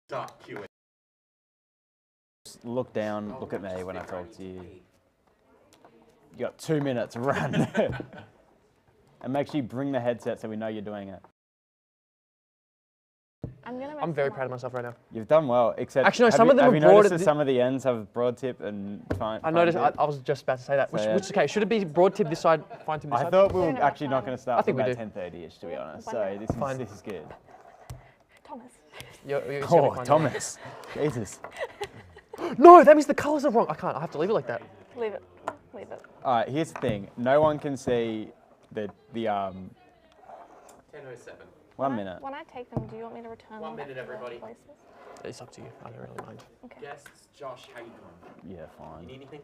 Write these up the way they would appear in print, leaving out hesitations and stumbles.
Start queuing. Just look down, look at me when I talk to you. You got 2 minutes, run. And make sure you bring the headset so we know you're doing it. I'm very proud of myself right now. You've done well, except actually no, some of them have are you broad. noticed that some of the ends have broad tip and fine? I noticed. Tip? I was just about to say that. So, yeah. Which okay? Should it be broad tip this side, fine tip this side? I thought we were actually not going to start until about 10:30ish, to be honest. So this is good. Thomas. Thomas. Jesus. No, that means the colours are wrong. I can't. I have to leave it like that. Leave it. Leave it. All right. Here's the thing. No one can see the 10:07. 1 minute. When I take them, do you want me to return 1 them back minute, to everybody. their places? It's up to you. I don't really mind. Okay. Guests, Josh, how you doing? Yeah, You fine. need anything?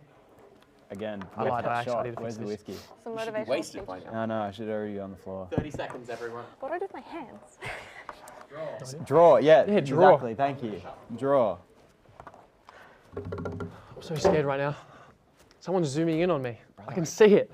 Again, I lied, I actually shot. need to fix Where's the this. whiskey? Some You should be motivational wasted speech. by now. No, I should already be on the floor. 30 seconds, everyone. What do I do with my hands? Draw. Draw, yeah. Yeah, draw. Exactly, thank you. Draw. I'm so scared right now. Someone's zooming in on me. I can see it.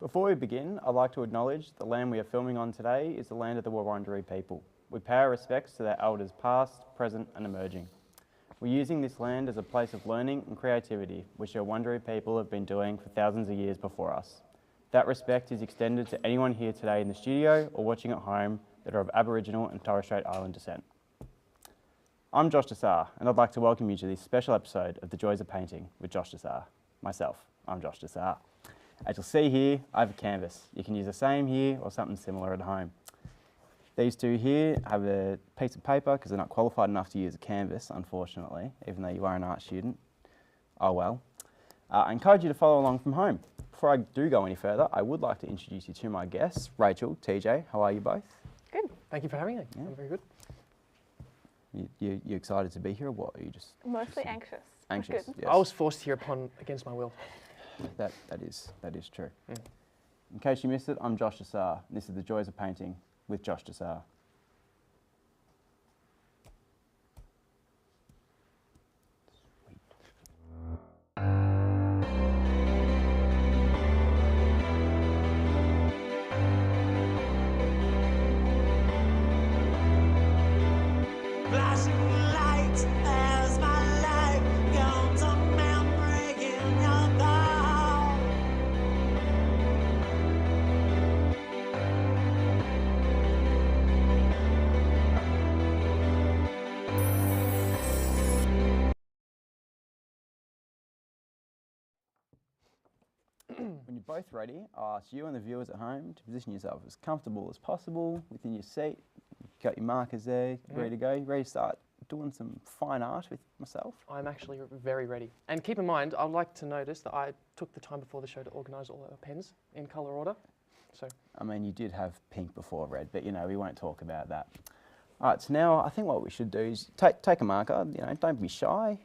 Before we begin, I'd like to acknowledge the land we are filming on today is the land of the Wurundjeri people. We pay our respects to their elders past, present and emerging. We're using this land as a place of learning and creativity, which the Wurundjeri people have been doing for thousands of years before us. That respect is extended to anyone here today in the studio or watching at home that are of Aboriginal and Torres Strait Island descent. I'm Josh Desar, and I'd like to welcome you to this special episode of The Joys of Painting with Josh Desar. Myself, I'm Josh Desar. As you'll see here, I have a canvas. You can use the same here or something similar at home. These two here have a piece of paper because they're not qualified enough to use a canvas, unfortunately, even though you are an art student. Oh well. I encourage you to follow along from home. Before I do go any further, I would like to introduce you to my guests, Rachel, TJ. How are you both? Good. Thank you for having me. Yeah. I'm very good. You excited to be here or what? Are you just Mostly anxious. anxious? Good. Yes. I was forced here against my will. That is true. Mm. In case you missed it, I'm Josh Desar. This is The Joys of Painting with Josh Desar. Flashing lights as my life goes on, breaking your down. When you're both ready, I'll ask you and the viewers at home to position yourself as comfortable as possible within your seat. You've got your markers there, ready to go. You ready to start doing some fine art with myself? I'm actually very ready. And keep in mind, I'd like to notice that I took the time before the show to organise all our pens in colour order. So, I mean, you did have pink before red, but you know, we won't talk about that. All right, so now I think what we should do is take a marker, you know, don't be shy.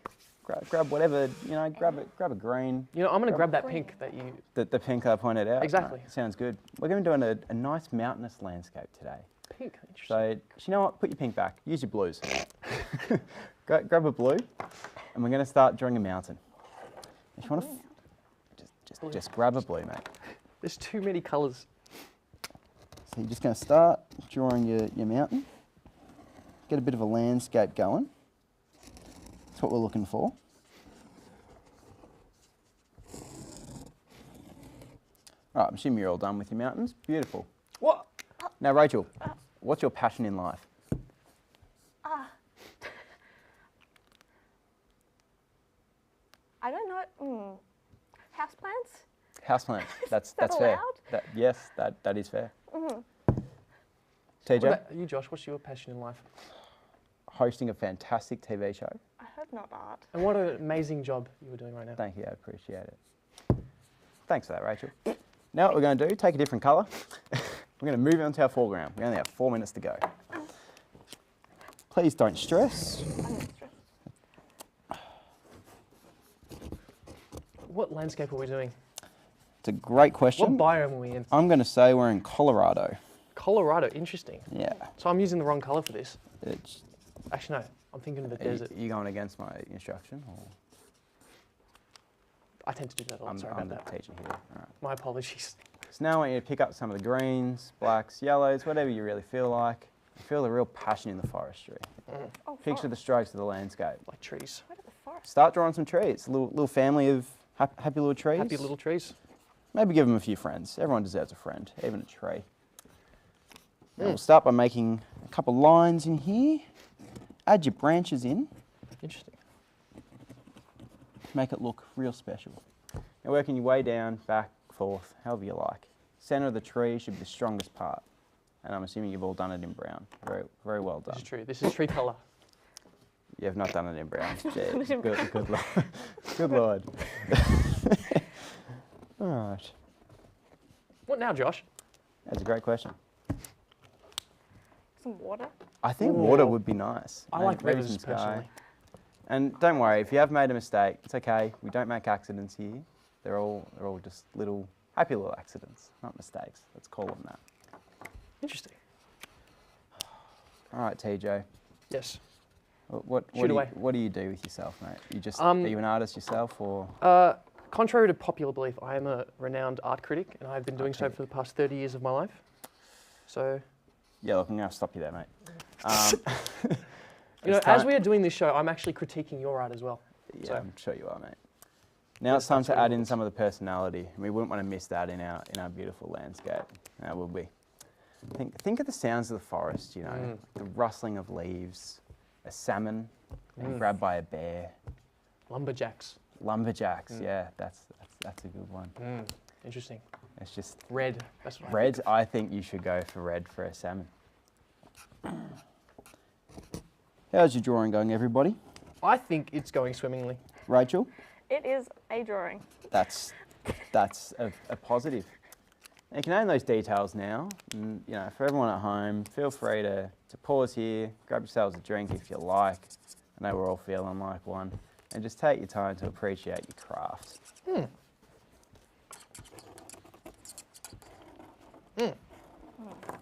Grab whatever, you know, grab a green. you know, I'm going to grab that pink that you... The pink I pointed out. Exactly. Right, sounds good. We're going to be doing a nice mountainous landscape today. Pink, interesting. So, you know what? Put your pink back. Use your blues. grab a blue, and we're going to start drawing a mountain. If you want to, just grab a blue, mate. There's too many colours. So you're just going to start drawing your mountain. Get a bit of a landscape going. That's what we're looking for. All right, I'm assuming you're all done with your mountains. Beautiful. What? Now, Rachel, what's your passion in life? I don't know. Houseplants? Houseplants. That's that fair. allowed? Yes, that is fair. What TJ, about you, Josh? What's your passion in life? hosting a fantastic TV show. I hope not art. And what an amazing job you were doing right now. Thank you, I appreciate it. Thanks for that, Rachel. Now what we're going to do, take a different colour. We're going to move on to our foreground. We only have 4 minutes to go. Please don't stress. I'm not stressed. What landscape are we doing? It's a great What question. biome are we in? I'm going to say we're in Colorado. Colorado, interesting. Yeah. So I'm using the wrong colour for this. It's, Actually, no, I'm thinking of the are desert. you going against my instruction? Or I tend to do that a lot, I'm, sorry I'm about the that. teacher here. All right. My apologies. So now I want you to pick up some of the greens, blacks, yellows, whatever you really feel like. Feel the real passion in the forestry. Oh, Picture the strokes of the landscape. Like trees. What are the forest? Start drawing some trees. A little family of happy little trees. Happy little trees. Maybe give them a few friends. Everyone deserves a friend, even a tree. Now we'll start by making a couple lines in here. Add your branches in. Interesting. Make it look real special. Now working your way down, back, forth, however you like. Centre of the tree should be the strongest part. And I'm assuming you've all done it in brown. Very, very well done. This is true. This is tree colour. You have not done it in brown. Yeah, good lord. Good lord. All right. What now, Josh? That's a great question. Some water. I think Ooh. water would be nice. I Maybe- like maybe rivers some sky. personally. And don't worry, if you have made a mistake, it's okay. We don't make accidents here. They're all just little happy little accidents, not mistakes. Let's call them that. Interesting. All right, TJ. Yes. What Shoot away. do you do with yourself, mate? You just Um, are you an artist yourself, or Contrary to popular belief, I am a renowned art critic, and I've been doing so critic. for the past 30 years of my life. So, yeah? Look, I'm going to stop you there, mate. you know, It's as time- we are doing this show, I'm actually critiquing your art as well. Yeah, So- I'm sure you are, mate. Now it's time that's to what it add in was. some of the personality. We wouldn't want to miss that in our beautiful landscape. Now would we? Think of the sounds of the forest. You know, the rustling of leaves, a salmon being grabbed by a bear, Lumberjacks. lumberjacks. Yeah, that's a good one. Interesting. It's just Red. That's what red. I think you should go for red for a salmon. How's your drawing going, everybody? I think it's going swimmingly. Rachel, It is a drawing. that's a positive. You can own those details now. And, you know, for everyone at home, feel free to pause here, grab yourselves a drink if you like. I know we're all feeling like one. And just take your time to appreciate your craft.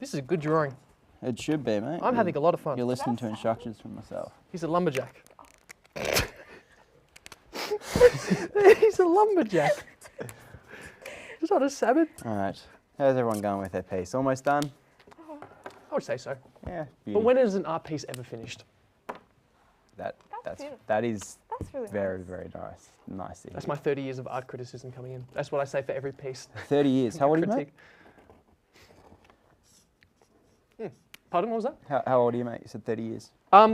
This is a good drawing. It should be, mate. I'm having a lot of fun. You're listening to instructions from myself. He's a lumberjack. He's a lumberjack. Is that a salmon? All right. How's everyone going with their piece? Almost done? I would say so. Yeah. But when is an art piece ever finished? That's beautiful. that is That's really very, nice. very nice. Nice to hear. That's my 30 years of art criticism coming in. That's what I say for every piece. 30 years. How old are you, mate? Critique. Pardon, what was that? How old are you, mate? You said 30 years. I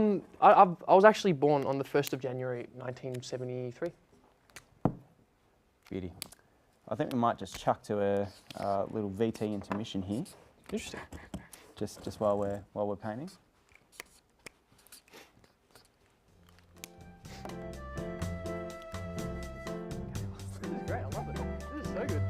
was actually born on the 1st of January 1973. Beauty. I think we might just chuck to a little VT intermission here, Interesting. just while we're painting. This is great. I love it. This is so good.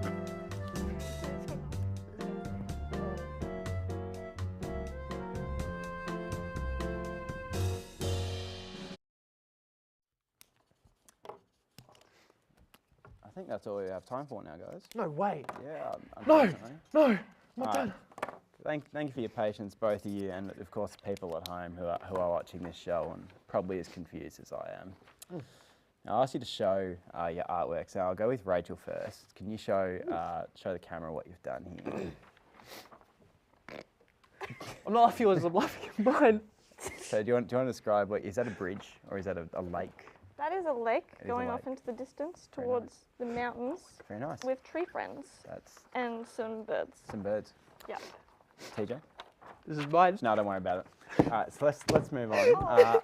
I think that's all we have time for now, guys. No way. Yeah. No. unfortunately. No. I'm not All done. right. Thank you for your patience, both of you, and of course the people at home who are watching this show and probably as confused as I am. Now, I'll ask you to show your artwork. So I'll go with Rachel first. Can you show the camera what you've done here? I'm not laughing as I'm laughing at mine. So do you want to describe is that a bridge or is that a lake? That is a lake It is a going off lake. into the distance Very towards the mountains Very nice. with tree friends That's and some birds. some birds. Yeah. TJ? This is mine. No, don't worry about it. All right, so let's move on.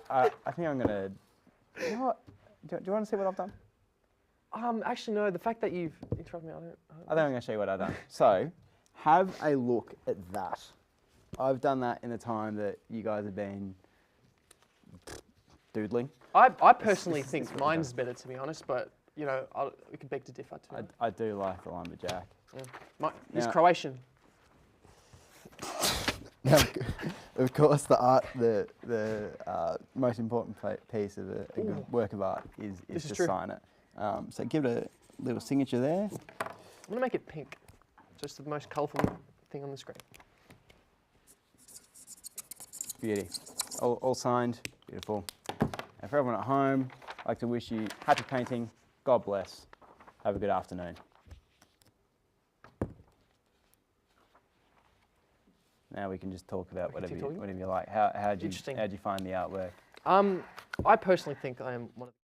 I think I'm gonna. You know what? Do you want to see what I've done? Actually, no. The fact that you've interrupted me, I don't. I think I'm going to show you what I've done. So, have a look at that. I've done that in the time that you guys have been doodling. I personally think mine's better, to be honest. But you know, we could beg to differ too. I do like the lumberjack. He's Now- Croatian. Now, of course, the most important piece of a good work of art is This is to true. sign it. So give it a little signature there. I'm going to make it pink. Just the most colourful thing on the screen. Beauty. All signed. Beautiful. And for everyone at home, I'd like to wish you happy painting. God bless. Have a good afternoon. Now we can just talk about whatever you like. How'd you find the artwork? I personally think I am one of the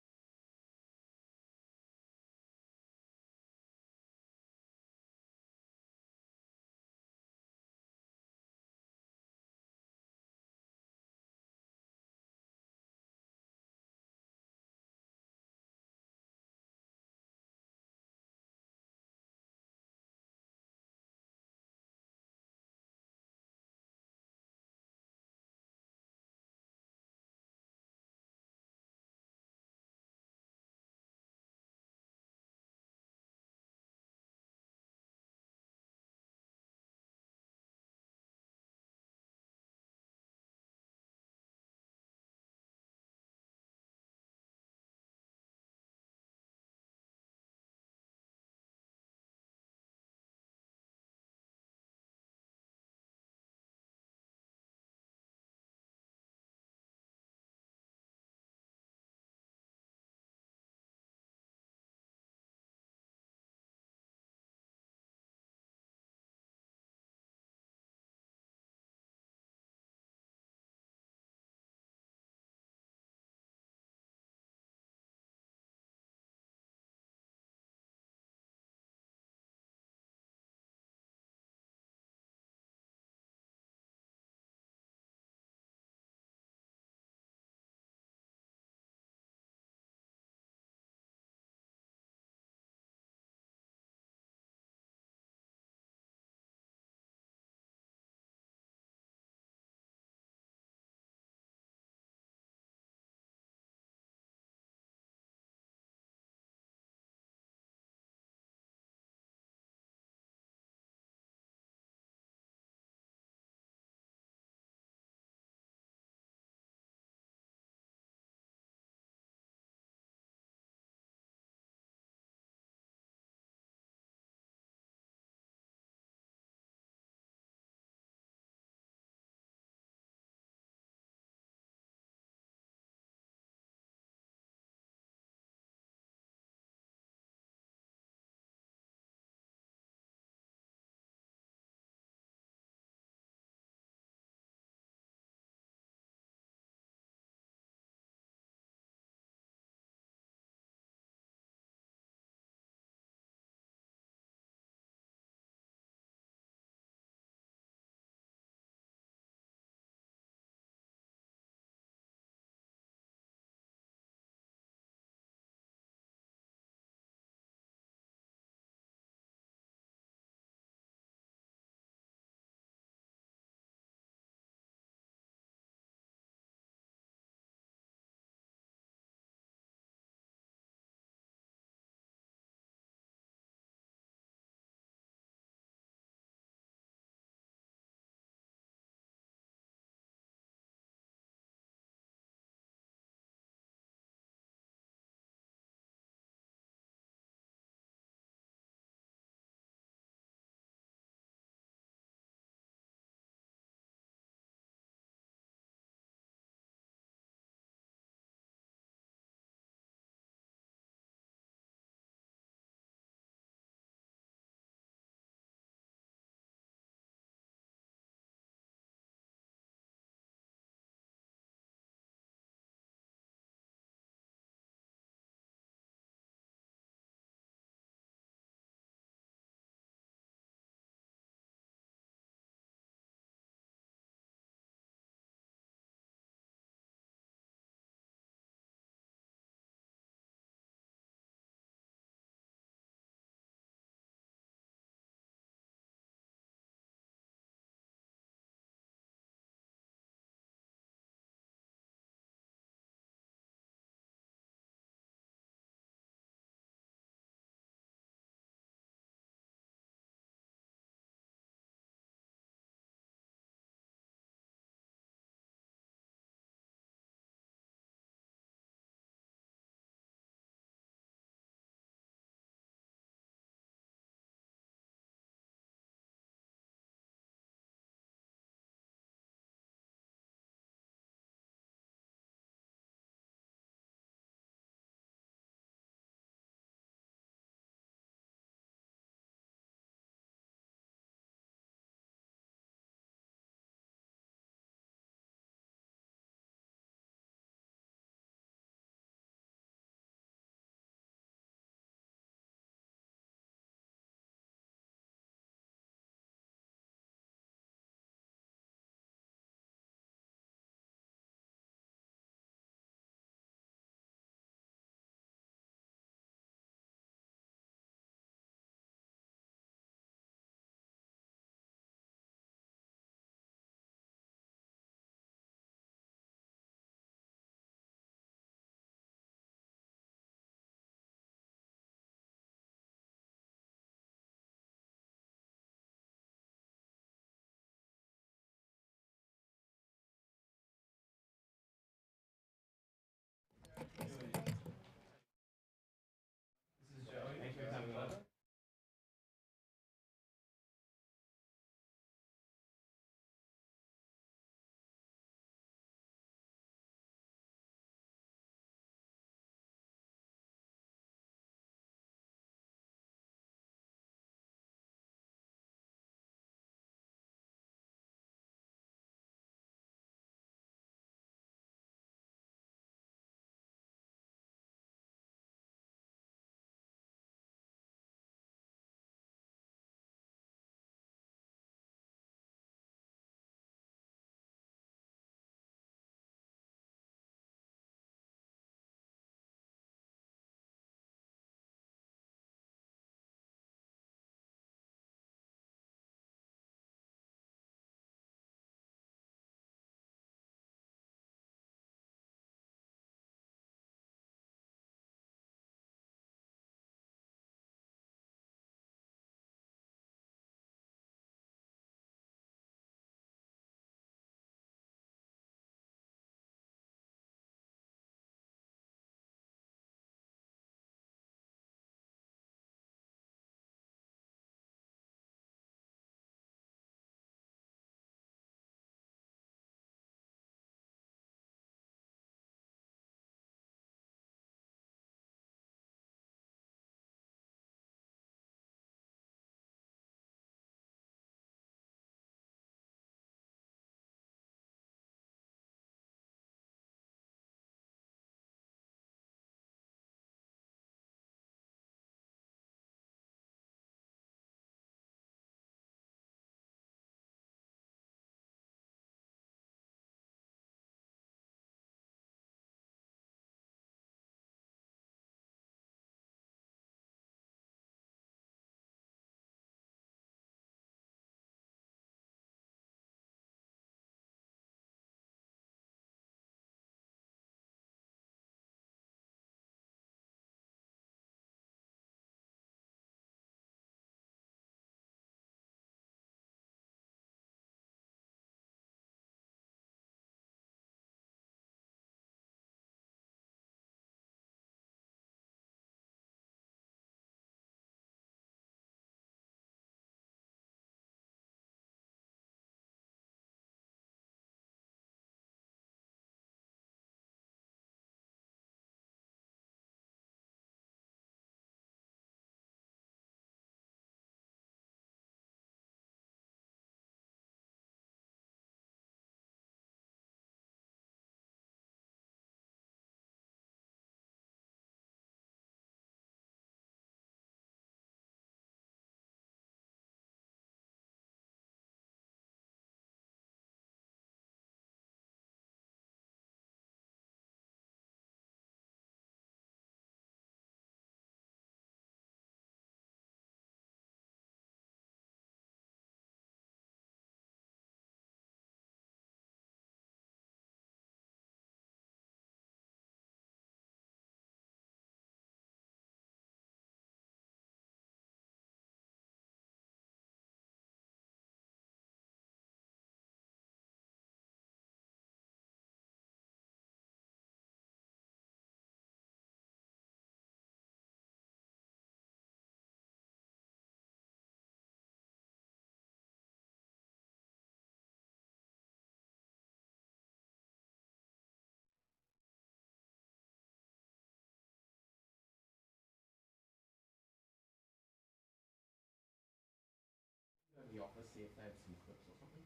the office, see if they had some clips or something.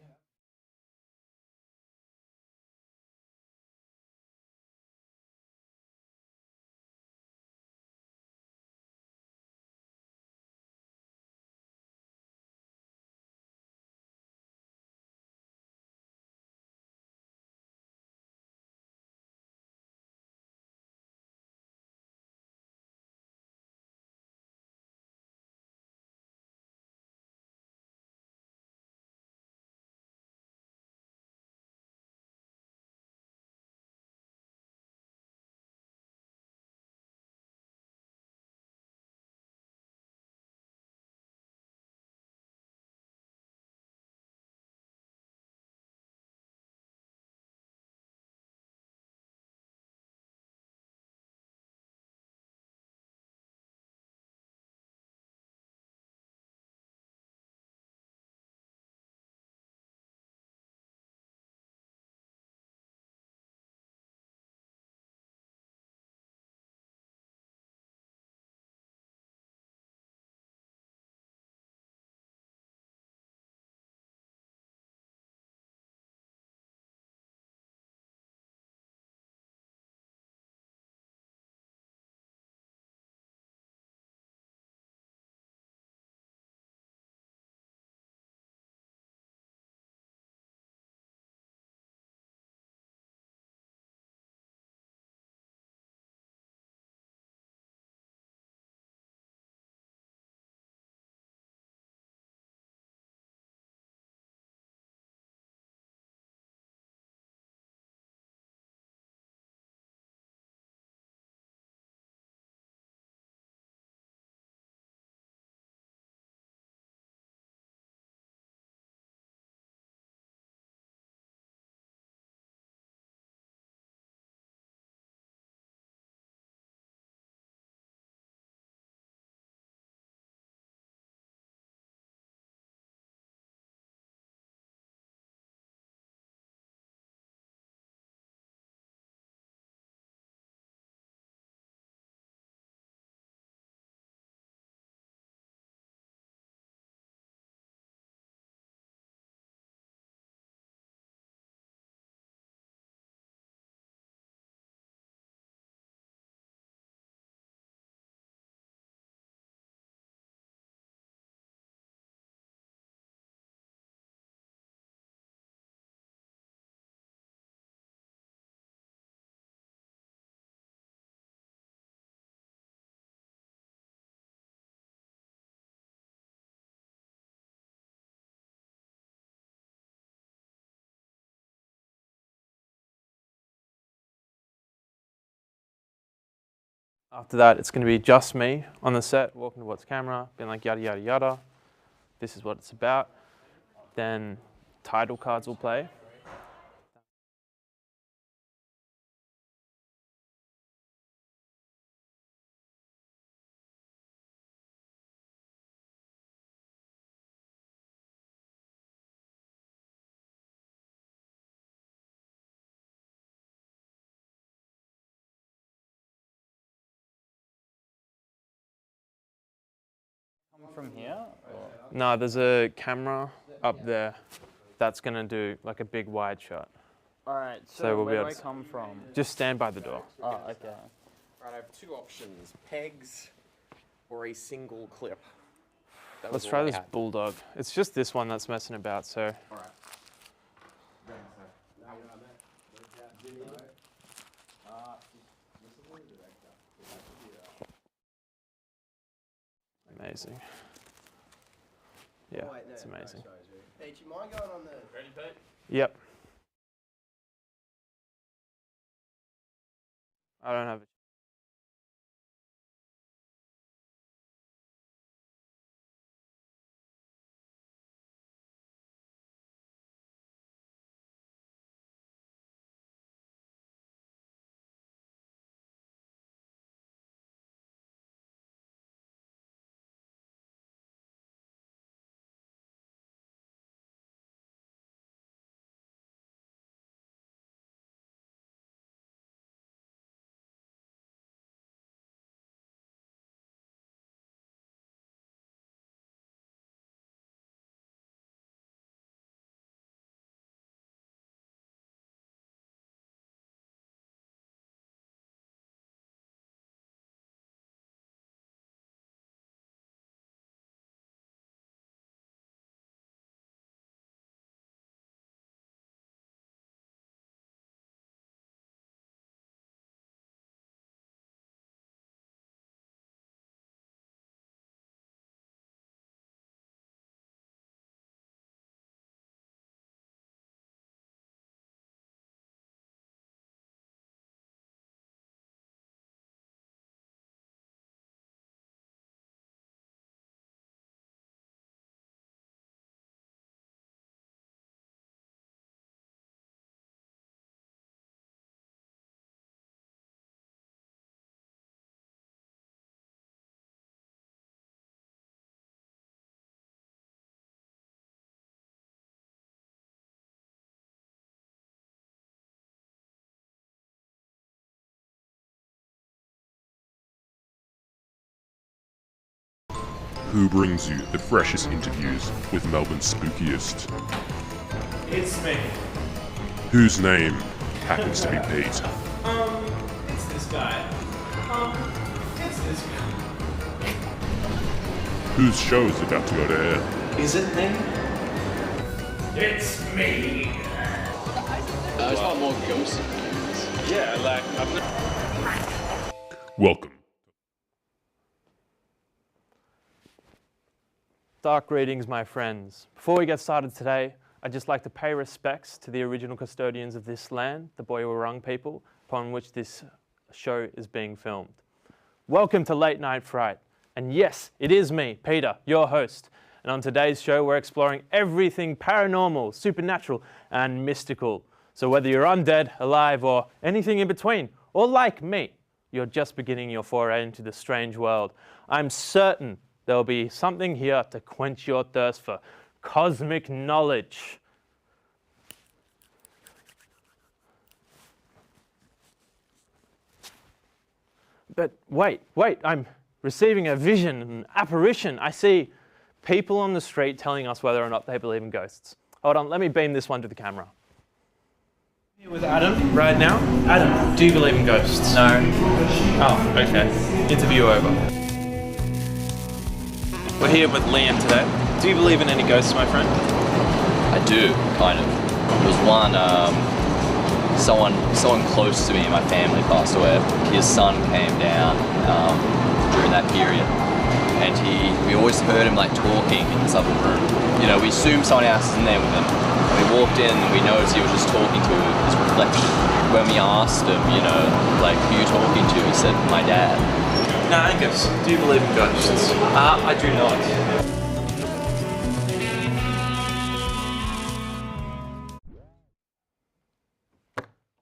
Yeah. After that, it's going to be just me on the set, walking towards the camera, being like yada, yada, yada. This is what it's about. Then title cards will play. Come from here? Or? No, there's a camera up there that's going to do like a big wide shot. Alright, So we'll be where able do I to come from? Just stand by the door. Oh, okay. Right, I have two options: pegs or a single clip. That Let's was try all I this had. bulldog. It's just this one that's messing about, so. All right. Amazing. Yeah, it's amazing. Pete, you mind going on the... Ready, Pete? Yep. I don't have it. who brings you the freshest interviews with Melbourne's spookiest, It's me. whose name happens to be Pete. It's this guy. It's this guy. Whose show is about to go to air. Is it me? It's me. I just want more ghosts. Yeah, like Welcome. Dark greetings, my friends. Before we get started today, I'd just like to pay respects to the original custodians of this land, the Boyarurung people, upon which this show is being filmed. Welcome to Late Night Fright. And yes, it is me, Peter, your host. And on today's show, we're exploring everything paranormal, supernatural, and mystical. So whether you're undead, alive, or anything in between, or like me, you're just beginning your foray into the strange world, I'm certain there'll be something here to quench your thirst for cosmic knowledge. But wait, I'm receiving a vision, an apparition. I see people on the street telling us whether or not they believe in ghosts. Hold on, let me beam this one to the camera. Here with Adam right now. Adam, do you believe in ghosts? No. Oh, okay. Interview over. We're here with Liam today. Do you believe in any ghosts, my friend? I do, kind of. There was one, someone close to me in my family passed away. His son came down during that period, and we always heard him like talking in this other room. You know, we assumed someone else is in there with him. And we walked in and we noticed he was just talking to his reflection. When we asked him, you know, like, who are you talking to? He said, my dad. Now, Angus, do you believe in ghosts? I do not.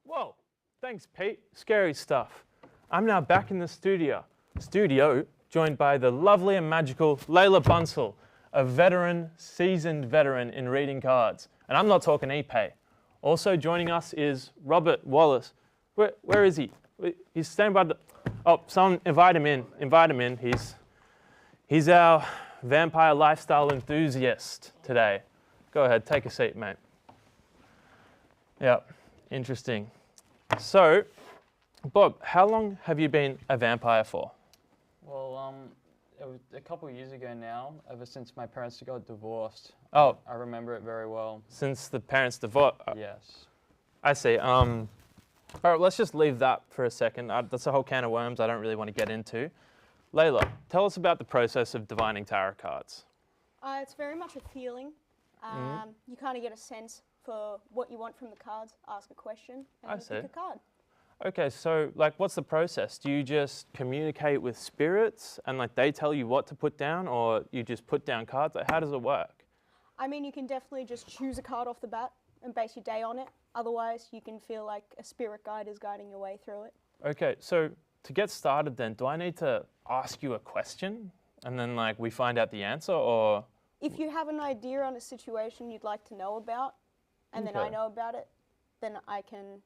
Whoa, thanks, Pete. Scary stuff. I'm now back in the studio, joined by the lovely and magical Layla Bunsell, a seasoned veteran in reading cards. And I'm not talking Ipe. Also joining us is Robert Wallace. Where is he? He's standing by the... Oh, someone invite him in. He's our vampire lifestyle enthusiast today. Go ahead, take a seat, mate. Yeah, interesting. So, Bob, how long have you been a vampire for? Well, it was a couple of years ago now, ever since my parents got divorced. Oh. I remember it very well. Since the parents divorced? Yes. I see. All right, let's just leave that for a second. That's a whole can of worms I don't really want to get into. Layla, tell us about the process of divining tarot cards. It's very much a feeling. You kind of get a sense for what you want from the cards, ask a question, and pick a card. Okay, so like, what's the process? Do you just communicate with spirits and like they tell you what to put down, or you just put down cards? Like, how does it work? I mean, you can definitely just choose a card off the bat and base your day on it. Otherwise, you can feel like a spirit guide is guiding your way through it. Okay, so to get started then, do I need to ask you a question and then like we find out the answer, or? If you have an idea on a situation you'd like to know about, and then I know about it, then I can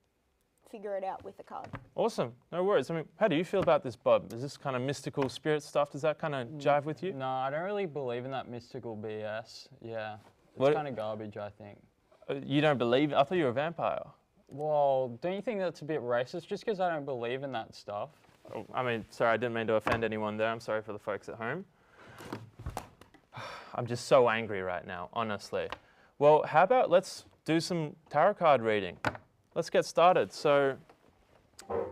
figure it out with the card. Awesome, no worries. I mean, how do you feel about this, Bob? Is this kind of mystical spirit stuff? Does that kind of jive with you? No, I don't really believe in that mystical BS. Yeah, it's kind of garbage, I think. You don't believe? I thought you were a vampire. Well, don't you think that's a bit racist just because I don't believe in that stuff? Oh, I mean, sorry, I didn't mean to offend anyone there. I'm sorry for the folks at home. I'm just so angry right now, honestly. Well, how about let's do some tarot card reading. Let's get started. So,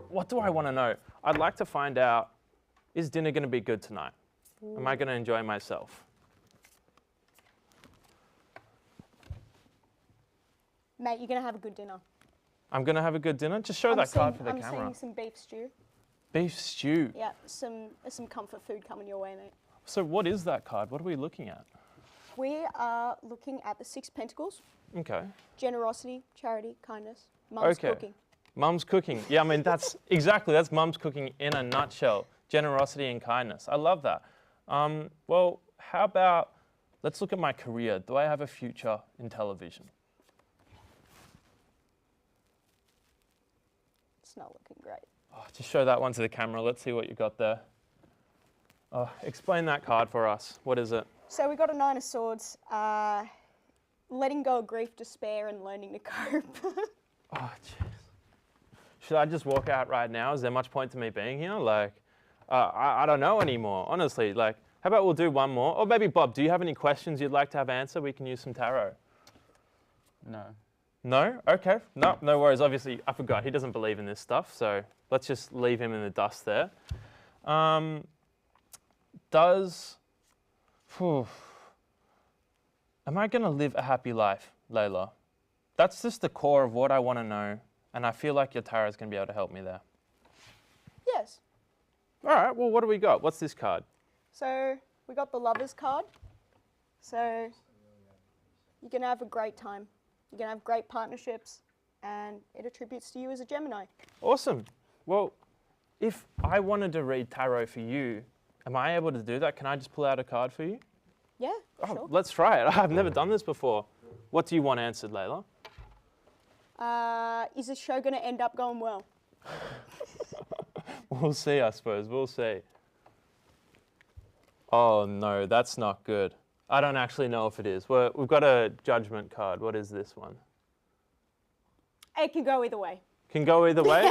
what do I want to know? I'd like to find out, is dinner going to be good tonight? Am I going to enjoy myself? Mate, you're going to have a good dinner. I'm going to have a good dinner? Just show that card for the camera. I'm seeing some beef stew. Beef stew? Yeah, some comfort food coming your way, mate. So what is that card? What are we looking at? We are looking at the 6 Pentacles. Okay. Generosity, charity, kindness. Mum's cooking. Mum's cooking. Yeah, I mean, that's Mum's cooking in a nutshell. Generosity and kindness. I love that. Well, how about, let's look at my career. Do I have a future in television? It's not looking great. Oh, just show that one to the camera. Let's see what you got there. Oh, explain that card for us. What is it? So we got a 9 of Swords. Letting go of grief, despair, and learning to cope. Oh, jeez. Should I just walk out right now? Is there much point to me being here? Like, I don't know anymore, honestly. Like, how about we'll do one more? Or maybe, Bob, do you have any questions you'd like to have answered? We can use some tarot. No. No? Okay. No, no worries. Obviously, I forgot. He doesn't believe in this stuff, so let's just leave him in the dust there. Am I going to live a happy life, Layla? That's just the core of what I want to know, and I feel like your tarot is going to be able to help me there. Yes. All right, well, what do we got? What's this card? So we got the Lovers card. So you're going to have a great time. You're going to have great partnerships, and it attributes to you as a Gemini. Awesome. Well, if I wanted to read tarot for you, am I able to do that? Can I just pull out a card for you? Yeah, Oh, sure. let's try it. I've never done this before. What do you want answered, Layla? Is this show going to end up going well? We'll see, I suppose. We'll see. Oh, no, that's not good. I don't actually know if it is. We've got a judgment card. What is this one? It can go either way. Can go either way?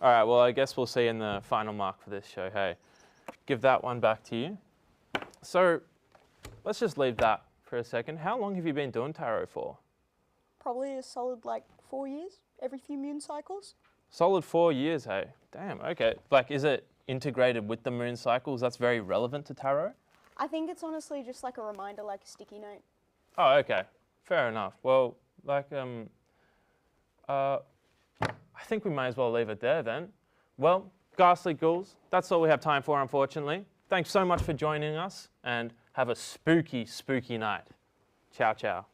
All right, well, I guess we'll see in the final mark for this show. Hey, give that one back to you. So let's just leave that for a second. How long have you been doing tarot for? Probably a solid, 4 years, every few moon cycles. Solid 4 years, hey. Damn, okay. Like, is it integrated with the moon cycles? That's very relevant to tarot? I think it's honestly just like a reminder, like a sticky note. Oh, okay. Fair enough. Well, I think we may as well leave it there then. Well, Ghastly Ghouls, that's all we have time for, unfortunately. Thanks so much for joining us, and have a spooky, spooky night. Ciao, ciao.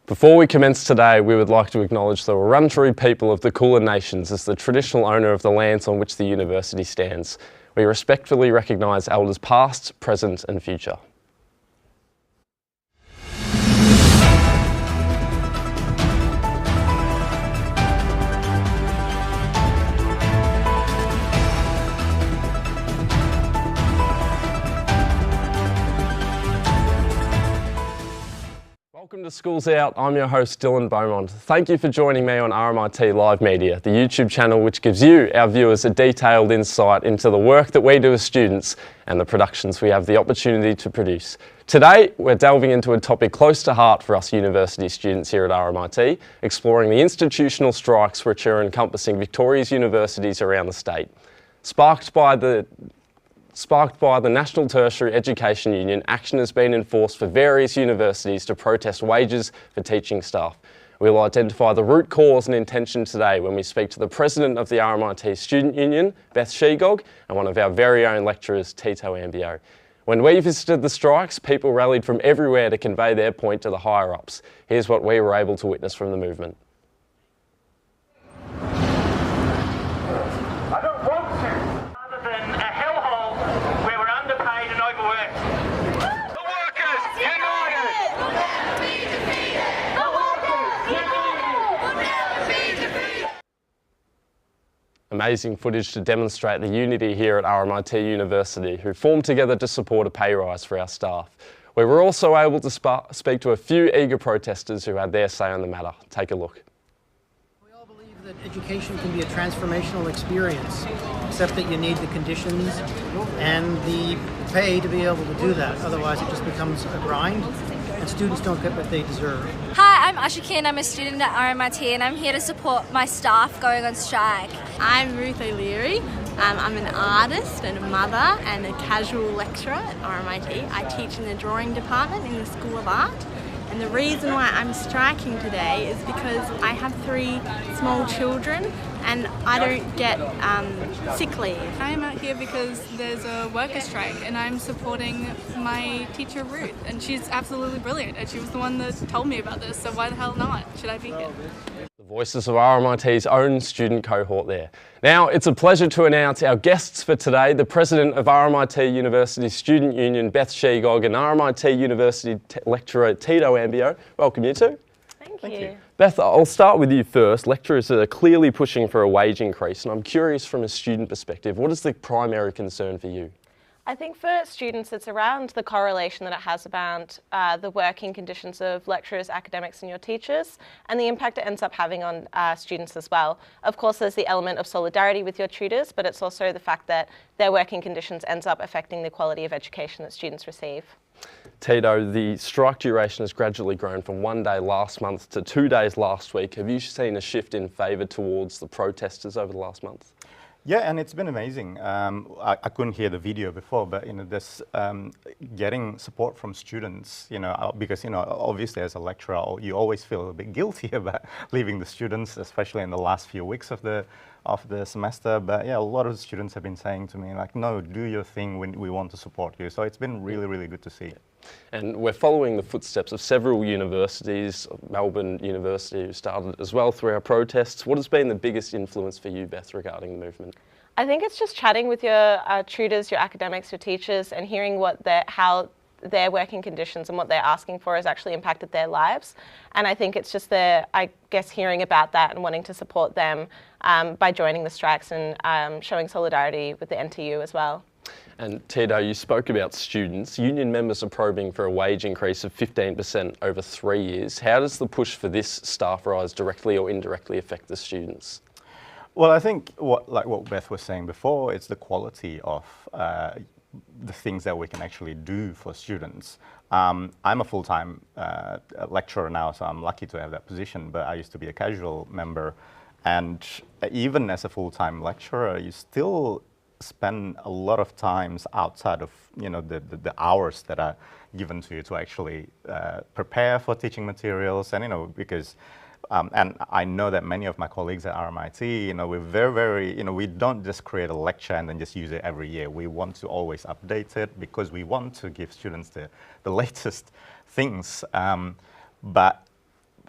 Before we commence today, we would like to acknowledge the Wurundjeri people of the Kulin Nations as the traditional owner of the lands on which the university stands. We respectfully recognise elders past, present and future. Welcome to Schools Out. I'm your host Dylan Beaumont. Thank you for joining me on RMIT Live Media, the YouTube channel which gives you, our viewers, a detailed insight into the work that we do as students and the productions we have the opportunity to produce. Today, we're delving into a topic close to heart for us university students here at RMIT, exploring the institutional strikes which are encompassing Victoria's universities around the state. Sparked by the National Tertiary Education Union, action has been enforced for various universities to protest wages for teaching staff. We will identify the root cause and intention today when we speak to the President of the RMIT Student Union, Beth Shegog, and one of our very own lecturers, Tute. When we visited the strikes, people rallied from everywhere to convey their point to the higher-ups. Here's what we were able to witness from the movement. Amazing footage to demonstrate the unity here at RMIT University, who formed together to support a pay rise for our staff. We were also able to speak to a few eager protesters who had their say on the matter. Take a look. We all believe that education can be a transformational experience, except that you need the conditions and the pay to be able to do that. Otherwise it just becomes a grind and students don't get what they deserve. Hi, I'm Ashika and I'm a student at RMIT and I'm here to support my staff going on strike. I'm Ruth O'Leary. I'm an artist and a mother and a casual lecturer at RMIT. I teach in the drawing department in the School of Art. And the reason why I'm striking today is because I have 3 small children and I don't get sick leave. I'm out here because there's a worker strike and I'm supporting my teacher Ruth, and she's absolutely brilliant and she was the one that told me about this, so why the hell not? Should I be here? The voices of RMIT's own student cohort there. Now, it's a pleasure to announce our guests for today, the President of RMIT University Student Union, Beth Shegog, and RMIT University lecturer, Tute. Welcome, you two. Thank you. Beth, I'll start with you first. Lecturers are clearly pushing for a wage increase, and I'm curious from a student perspective, what is the primary concern for you? I think for students it's around the correlation that it has about the working conditions of lecturers, academics and your teachers, and the impact it ends up having on students as well. Of course there's the element of solidarity with your tutors, but it's also the fact that their working conditions ends up affecting the quality of education that students receive. Tito, the strike duration has gradually grown from 1 day last month to 2 days last week. Have you seen a shift in favour towards the protesters over the last month? Yeah, and it's been amazing. I couldn't hear the video before, but this getting support from students, because obviously as a lecturer, you always feel a bit guilty about leaving the students, especially in the last few weeks of the semester. But yeah, a lot of students have been saying to me like, "No, do your thing. We want to support you." So it's been really, really good to see. Yeah. And we're following the footsteps of several universities, Melbourne University who started as well through our protests. What has been the biggest influence for you, Beth, regarding the movement? I think it's just chatting with your tutors, your academics, your teachers, and hearing how their working conditions and what they're asking for has actually impacted their lives. And I think it's just hearing about that and wanting to support them by joining the strikes and showing solidarity with the NTU as well. And Tito, you spoke about students. Union members are probing for a wage increase of 15% over 3 years. How does the push for this staff rise directly or indirectly affect the students? Well, I think what Beth was saying before, it's the quality of the things that we can actually do for students. I'm a full-time lecturer now, so I'm lucky to have that position, but I used to be a casual member. And even as a full-time lecturer, you still spend a lot of times outside of the hours that are given to you to actually prepare for teaching materials, and because and I know that many of my colleagues at RMIT, we're very, we don't just create a lecture and then just use it every year. We want to always update it because we want to give students the latest things. But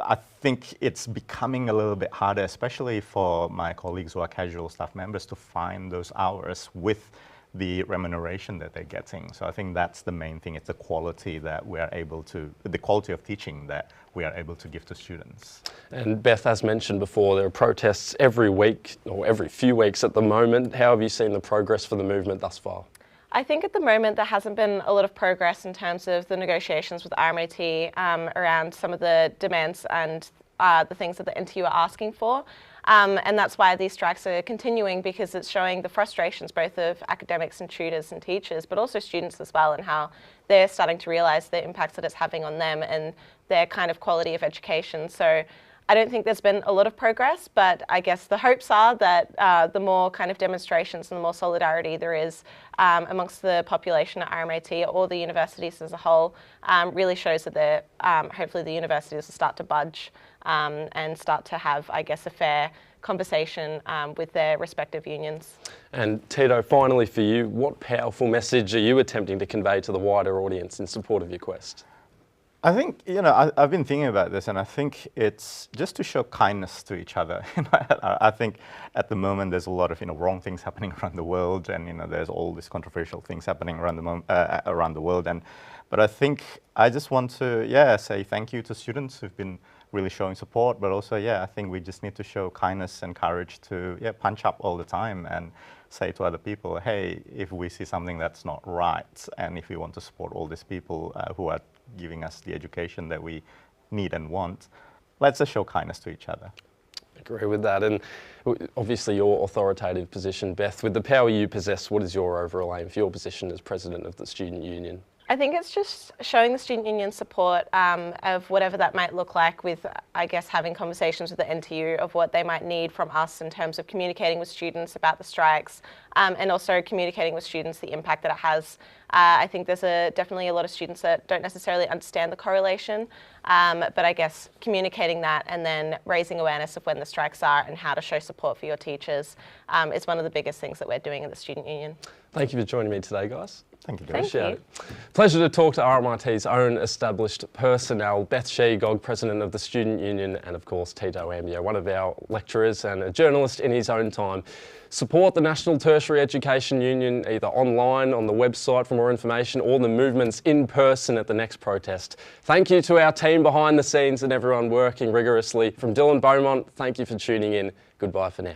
I think it's becoming a little bit harder, especially for my colleagues who are casual staff members, to find those hours with the remuneration that they're getting. So I think that's the main thing. It's the quality that we are able to, the quality of teaching that we are able to give to students. And Beth, as mentioned before, there are protests every week or every few weeks at the moment. How have you seen the progress for the movement thus far? I think at the moment there hasn't been a lot of progress in terms of the negotiations with RMIT around some of the demands and the things that the NTU are asking for. And that's why these strikes are continuing, because it's showing the frustrations both of academics and tutors and teachers, but also students as well, and how they're starting to realise the impacts that it's having on them and their kind of quality of education. So I don't think there's been a lot of progress, but I guess the hopes are that the more kind of demonstrations and the more solidarity there is amongst the population at RMIT or the universities as a whole really shows that hopefully the universities will start to budge and start to have, I guess, a fair conversation with their respective unions. And Tute, finally for you, what powerful message are you attempting to convey to the wider audience in support of your quest? I think, I've been thinking about this, and I think it's just to show kindness to each other. I think at the moment there's a lot of wrong things happening around the world, and there's all these controversial things happening around the world. But I think I just want to say thank you to students who've been really showing support, but also I think we just need to show kindness and courage to punch up all the time and say to other people, hey, if we see something that's not right, and if we want to support all these people who are giving us the education that we need and want, let's just show kindness to each other. I agree with that. And obviously your authoritative position, Beth, with the power you possess, what is your overall aim for your position as president of the student union? I think it's just showing the student union support of whatever that might look like, with, I guess, having conversations with the NTU of what they might need from us in terms of communicating with students about the strikes, and also communicating with students the impact that it has. I think there's definitely a lot of students that don't necessarily understand the correlation, but I guess communicating that and then raising awareness of when the strikes are and how to show support for your teachers is one of the biggest things that we're doing at the student union. Thank you for joining me today, guys. Thank you. Appreciate it. Pleasure to talk to RMIT's own established personnel, Beth Sheegog, President of the Student Union, and of course Tute, one of our lecturers and a journalist in his own time. Support the National Tertiary Education Union either online on the website for more information, or the movements in person at the next protest. Thank you to our team behind the scenes and everyone working rigorously. From Dylan Beaumont, thank you for tuning in. Goodbye for now.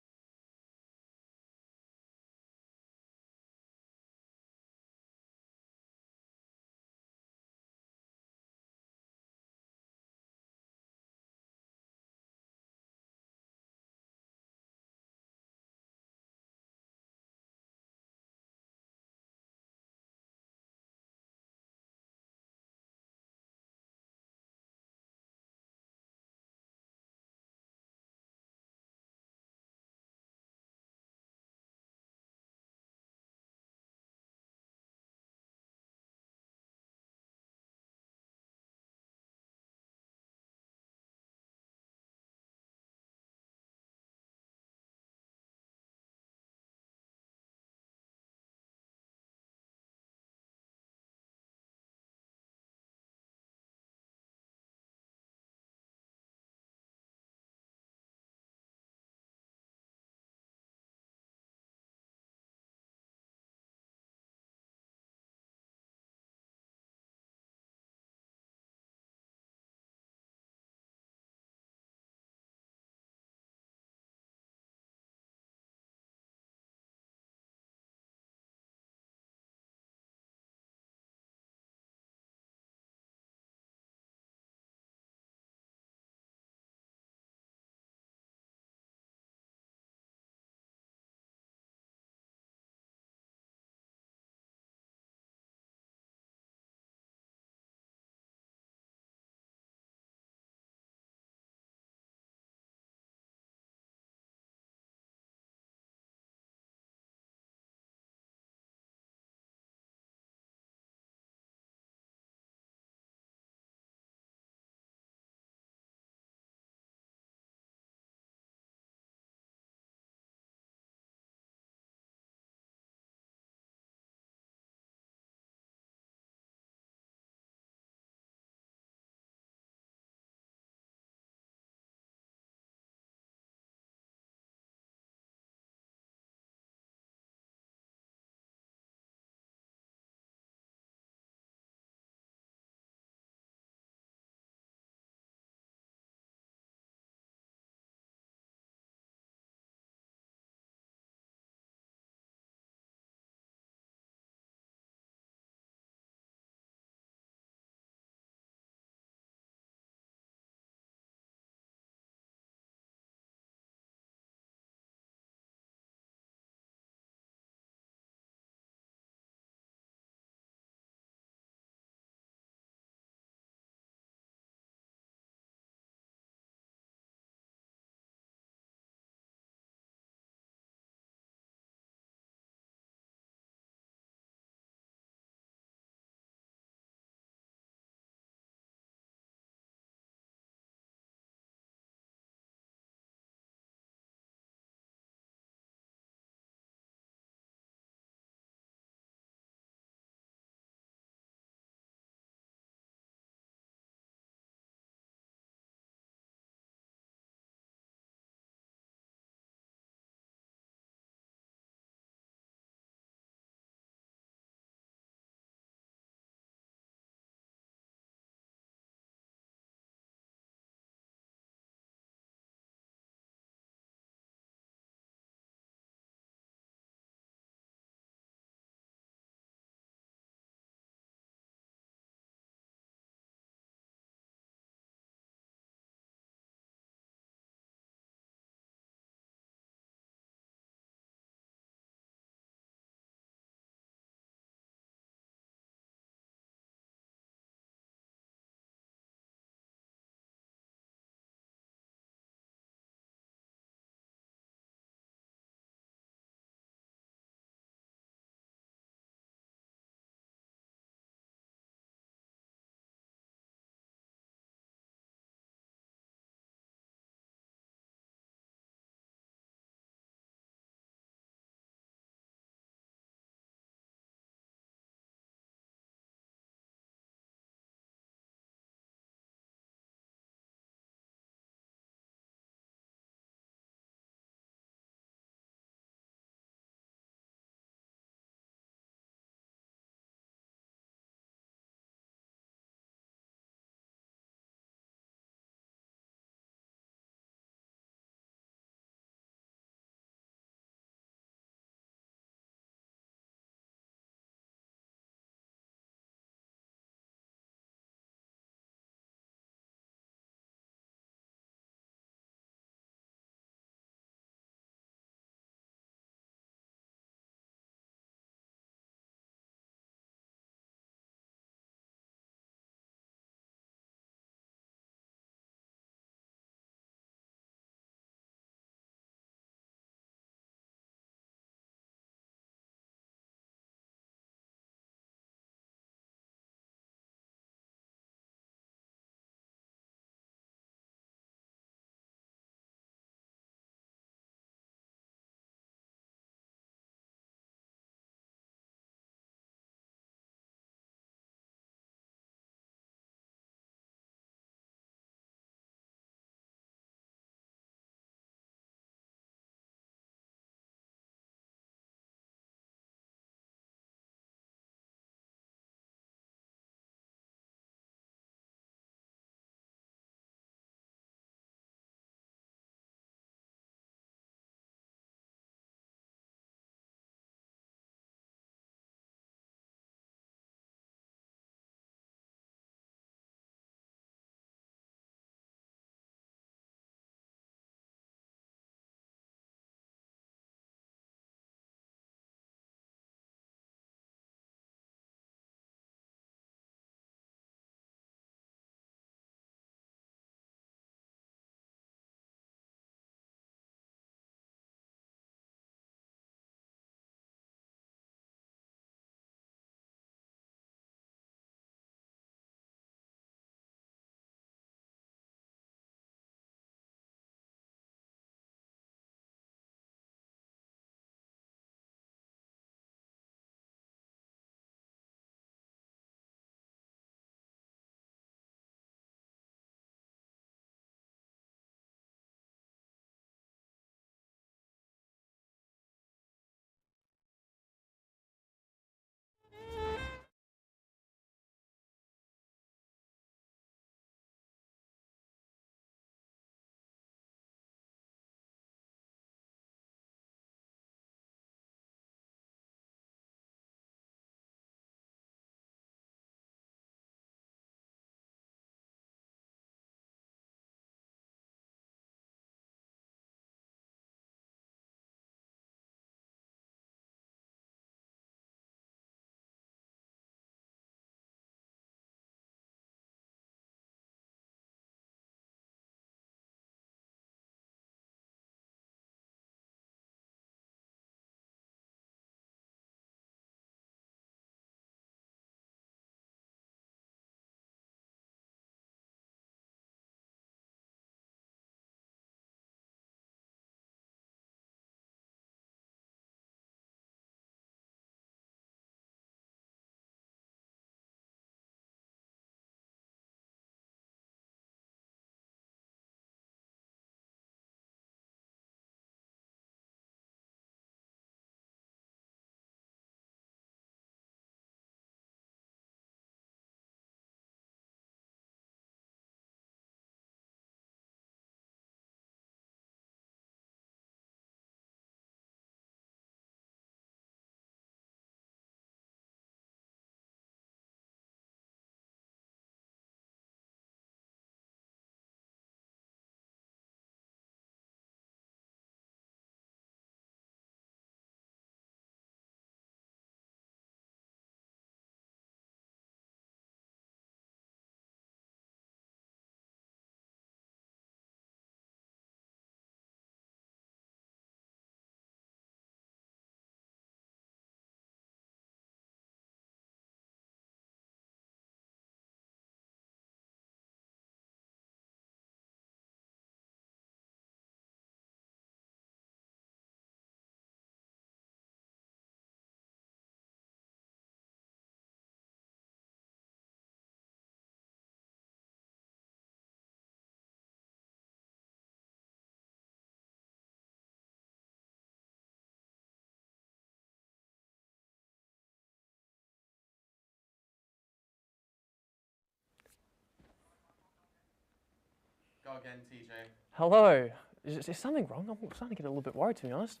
Go again, TJ. Hello. Is something wrong? I'm starting to get a little bit worried, to be honest.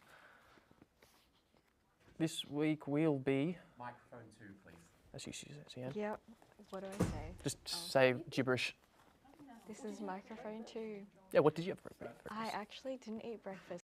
This week we'll be... Microphone 2, please. As you see it. Yep. What do I say? Just say gibberish. This is microphone 2. Yeah, what did you have for breakfast? I actually didn't eat breakfast.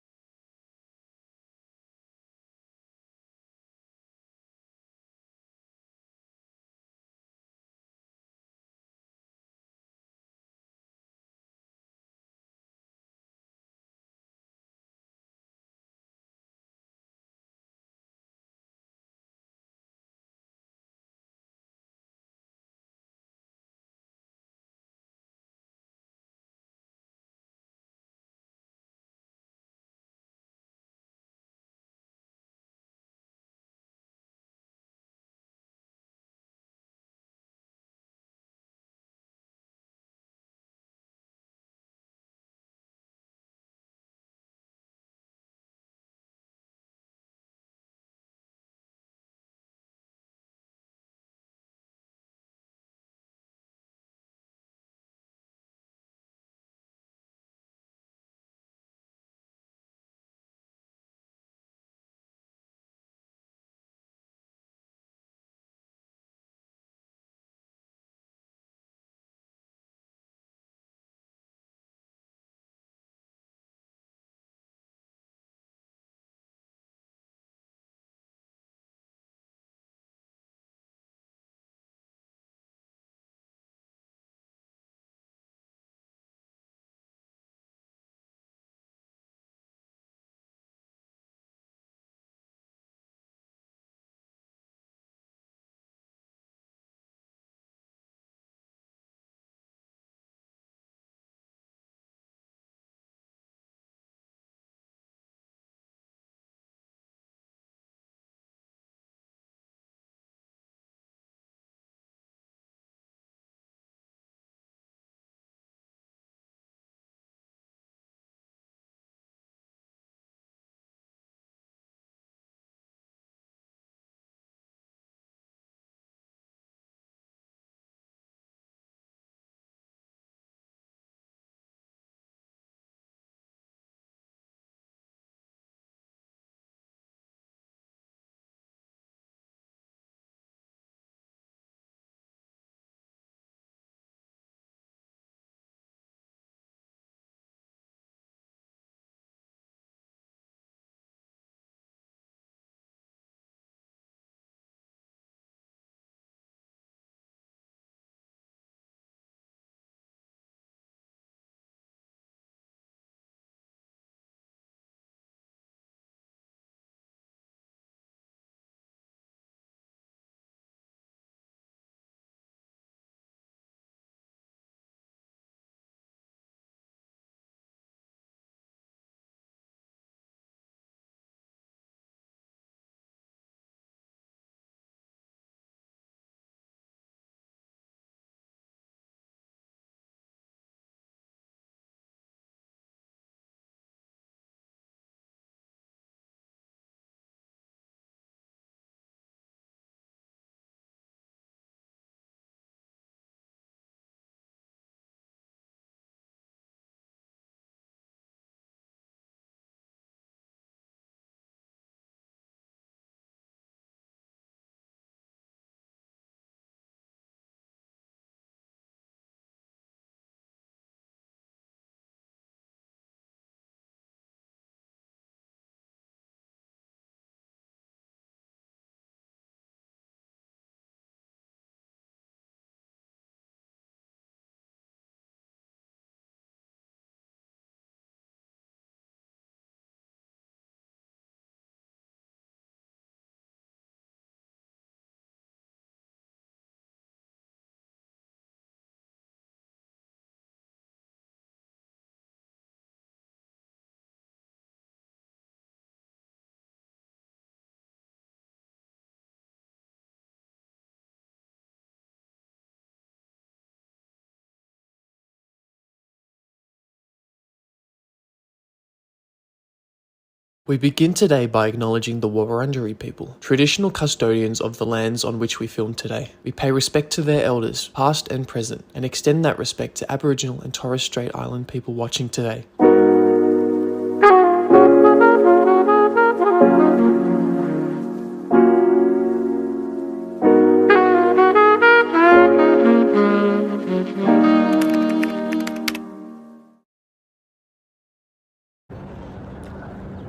We begin today by acknowledging the Wurundjeri people, traditional custodians of the lands on which we film today. We pay respect to their elders, past and present, and extend that respect to Aboriginal and Torres Strait Island people watching today.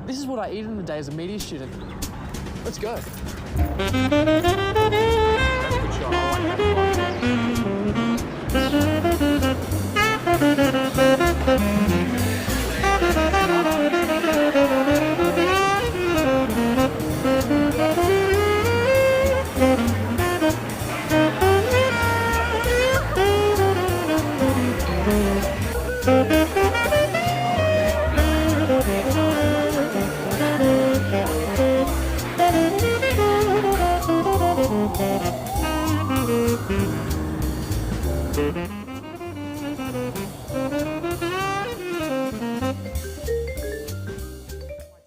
This is what I eat in a day as a media student. Let's go.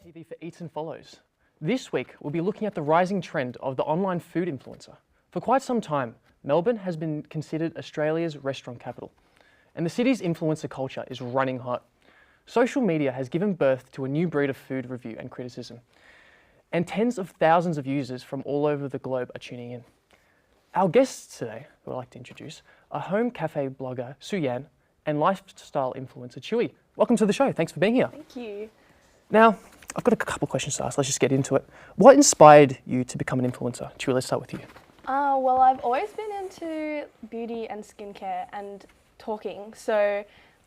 TV for Eats and Follows. This week, we'll be looking at the rising trend of the online food influencer. For quite some time, Melbourne has been considered Australia's restaurant capital, and the city's influencer culture is running hot. Social media has given birth to a new breed of food review and criticism, and tens of thousands of users from all over the globe are tuning in. Our guests today, who I'd like to introduce, are home cafe blogger Suyan and lifestyle influencer Tute. Welcome to the show. Thanks for being here. Thank you. Now, I've got a couple of questions to ask. Let's just get into it. What inspired you to become an influencer? Tute, let's start with you. Well, I've always been into beauty and skincare and talking, so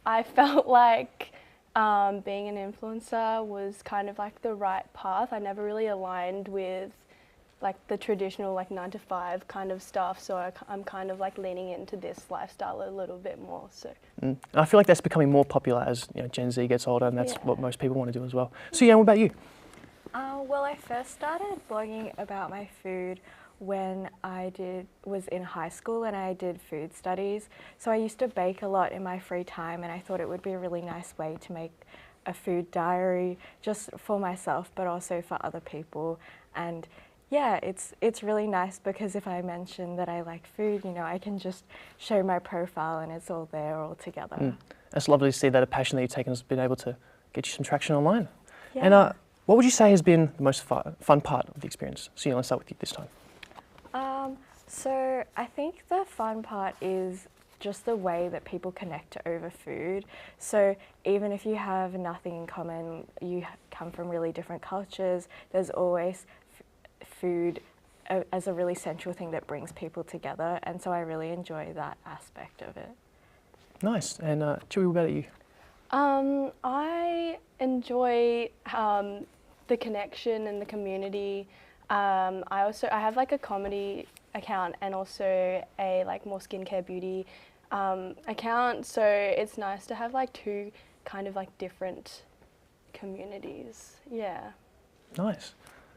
I felt like being an influencer was kind of like the right path. I never really aligned with like the traditional like 9 to 5 kind of stuff, so I'm kind of like leaning into this lifestyle a little bit more. So. And I feel like that's becoming more popular as Gen Z gets older, and that's what most people want to do as well. So yeah, what about you? Well, I first started blogging about my food when I was in high school and I did food studies. So I used to bake a lot in my free time, and I thought it would be a really nice way to make a food diary just for myself, but also for other people. And yeah, it's really nice because if I mention that I like food, I can just show my profile and it's all there all together. It's lovely to see that a passion that you've taken has been able to get you some traction online. Yeah. And what would you say has been the most fun part of the experience? So let's start with you this time. So I think the fun part is just the way that people connect over food. So even if you have nothing in common, you come from really different cultures, there's always food as a really central thing that brings people together, and so I really enjoy that aspect of it. Nice. And Chewy, what about you? I enjoy the connection and the community. I have like a comedy account and also a like more skincare beauty account, so it's nice to have like two kind of like different communities. Yeah. Nice.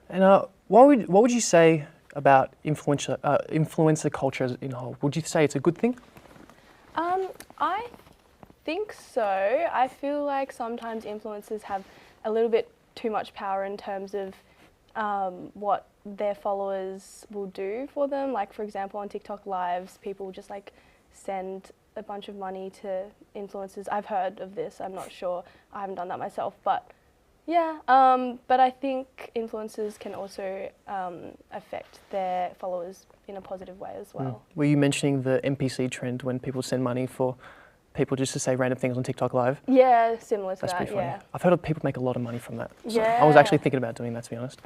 And what would you say about influencer culture as in whole? Would you say it's a good thing? I think so. I feel like sometimes influencers have a little bit too much power in terms of what their followers will do for them. Like for example, on TikTok lives, people just like send a bunch of money to influencers. I've heard of this. I'm not sure. I haven't done that myself, but. Yeah, but I think influencers can also affect their followers in a positive way as well. Were you mentioning the NPC trend when people send money for people just to say random things on TikTok Live? Yeah, similar to That's that, pretty funny. yeah. I've heard of people make a lot of money from that. So Yeah. I was actually thinking about doing that, to be honest.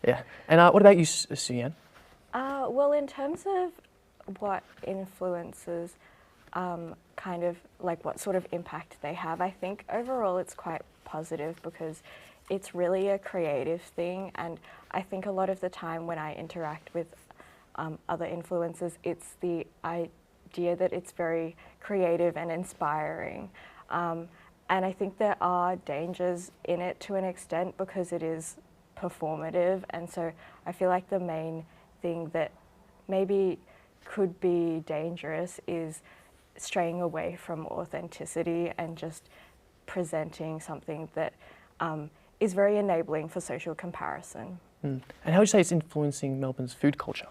Yeah. And what about you, Suyan? Well, in terms of what influencers kind of like what sort of impact they have, I think overall it's quite positive because it's really a creative thing, and I think a lot of the time when I interact with other influencers, it's the idea that it's very creative and inspiring. And I think there are dangers in it to an extent because it is performative, and so I feel like the main thing that maybe could be dangerous is straying away from authenticity and just presenting something that is very enabling for social comparison. And how would you say it's influencing Melbourne's food culture?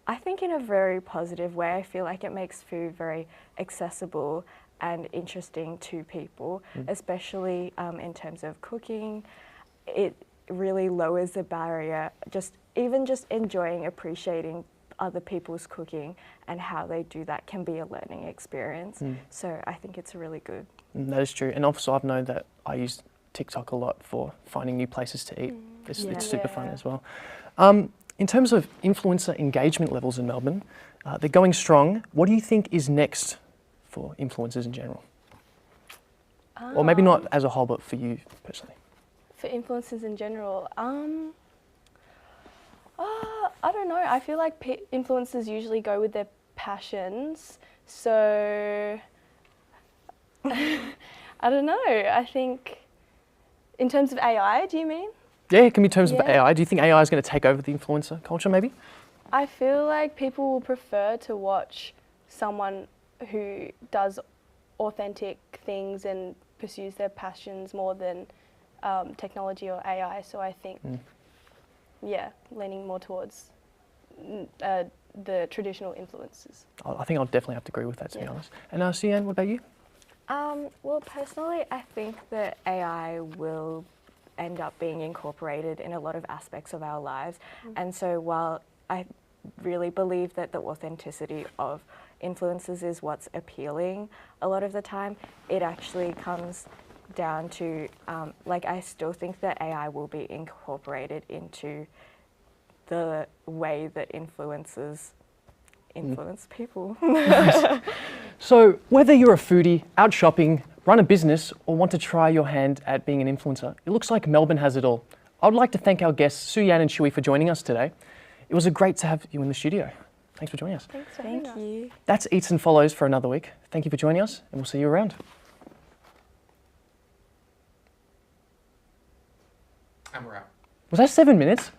I think in a very positive way. I feel like it makes food very accessible and interesting to people, especially in terms of cooking. It really lowers the barrier, even just enjoying, appreciating other people's cooking and how they do that can be a learning experience. So I think it's really good. That is true. And also I've known that I use TikTok a lot for finding new places to eat. It's super fun as well. In terms of influencer engagement levels in Melbourne, they're going strong. What do you think is next for influencers in general? Or maybe not as a whole, but for you personally. For influencers in general, I don't know. I feel like influencers usually go with their passions. So, I don't know. I think in terms of AI, do you mean? Yeah, it can be in terms of AI. Do you think AI is going to take over the influencer culture maybe? I feel like people will prefer to watch someone who does authentic things and pursues their passions more than technology or AI. So I think, leaning more towards the traditional influences. I think I'll definitely have to agree with that, to be honest. And Sian, what about you? Well, personally, I think that AI will end up being incorporated in a lot of aspects of our lives. And so while I really believe that the authenticity of influencers is what's appealing a lot of the time, it actually comes down to, I still think that AI will be incorporated into the way that influencers influence people. So whether you're a foodie, out shopping, run a business, or want to try your hand at being an influencer, it looks like Melbourne has it all. I would like to thank our guests, Su-Yan and Shui, for joining us today. It was great to have you in the studio. Thanks for joining us. Thanks for having us. Thank you. That's Eats and Follows for another week. Thank you for joining us, and we'll see you around. And we're out. Was that 7 minutes?